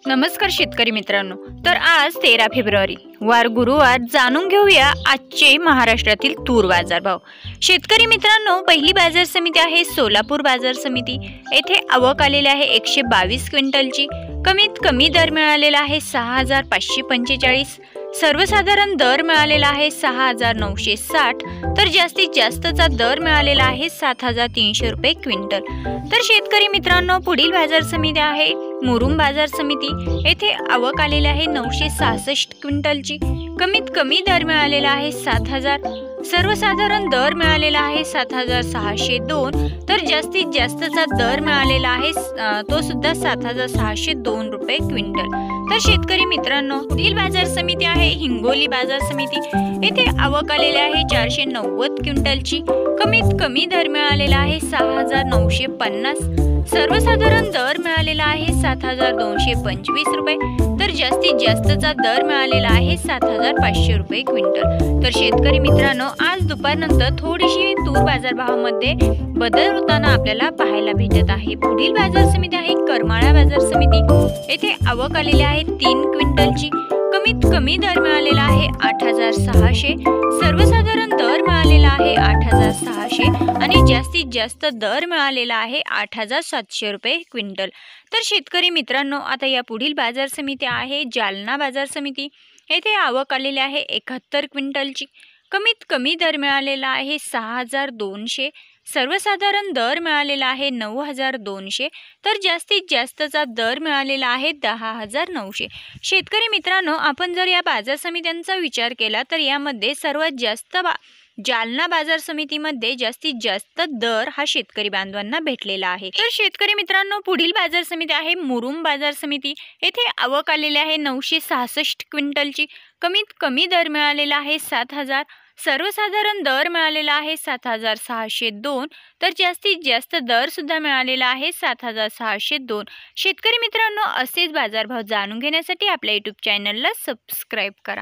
नमस्कार शेतकरी मित्रांनो। तर आज 13 फेब्रुवारी वार गुरुवार जाणून घेऊया आजचे महाराष्ट्रातील तूर बाजार भाव। शेतकरी मित्रांनो, पहिली बाजार समिती आहे सोलापूर बाजार समिती। येथे आवक आलेली आहे 122 क्विंटलची। कमीत कमी दर मिळालेला आहे 6545। सर्वसाधारण दर मिळालेला आहे 6960, तर जास्तीत जास्तचा दर मिळालेला आहे 7300 रुपये क्विंटल। तर शेतकरी मित्रांनो, पुढील बाजार समिती आहे मुरुम बाजार समिती। येथे आवक आलेली आहे 966 क्विंटलची। कमीत कमी दर मिळालेला आहे 7000। सर्वसाधारण दर मिळालेला आहे 7602, तर जास्तीत जास्तचा दर मिळालेला आहे तो सुद्धा 7602 रुपये क्विंटल। तर शेतकरी मित्रांनो, पुढील बाजार समिती आहे हिंगोली बाजार समिती। येथे आवक आलेली आहे 490 क्विंटलची। कमीत कमी दर मिळालेला आहे 6950। सर्वसाधारण दर मिळालेला आहे 7225 रुपये, तर जास्तीत जास्तचा दर मिळालेला आहे 7500 रुपये क्विंटल। तर शेतकरी मित्रांनो, आज दुपारनंतर थोडीशी तूर बाजारभावामध्ये बदल होताना आपल्याला पाहायला भेटत आहे। पुढील बाजार समिती आहे करमाळा बाजार समिती। येथे आवक आलेली आहे 3 क्विंटलची। कमीत कमी दर मिळालेला आहे 8600। सर्वसाधारण दर मिळालेला आहे 8600 आणि जास्तीत जास्त दर मिळालेला आहे 8700 रुपये क्विंटल। तर शेतकरी मित्रांनो, आता या पुढील बाजार समिती आहे जालना बाजार समिती। येथे आवक आलेली आहे 71 क्विंटलची। कमीत कमी दर मिळालेला आहे 6200। सर्वसाधारण दर मिळालेला आहे 9200, तर जास्तीत जास्तचा दर मिळालेला आहे 10900। शेतकरी मित्रांनो, आपण जर या बाजार समित्यांचा विचार केला तर यामध्ये सर्वात जास्त जालना बाजार समितीमध्ये जास्तीत जास्त दर हा शेतकरी बांधवांना भेटलेला आहे। तर शेतकरी मित्रांनो, पुढील बाजार समिती आहे मुरुम बाजार समिती। येथे आवक आलेली आहे 966 क्विंटलची। कमीत कमी दर मिळालेला आहे 7000। सर्वसाधारण दर मिळालेला आहे 7602, तर जास्तीत जास्त दर सुद्धा मिळालेला आहे 7602। शेतकरी मित्रांनो, असेच बाजारभाव जाणून घेण्यासाठी आपल्या YouTube चॅनलला सबस्क्राईब करा।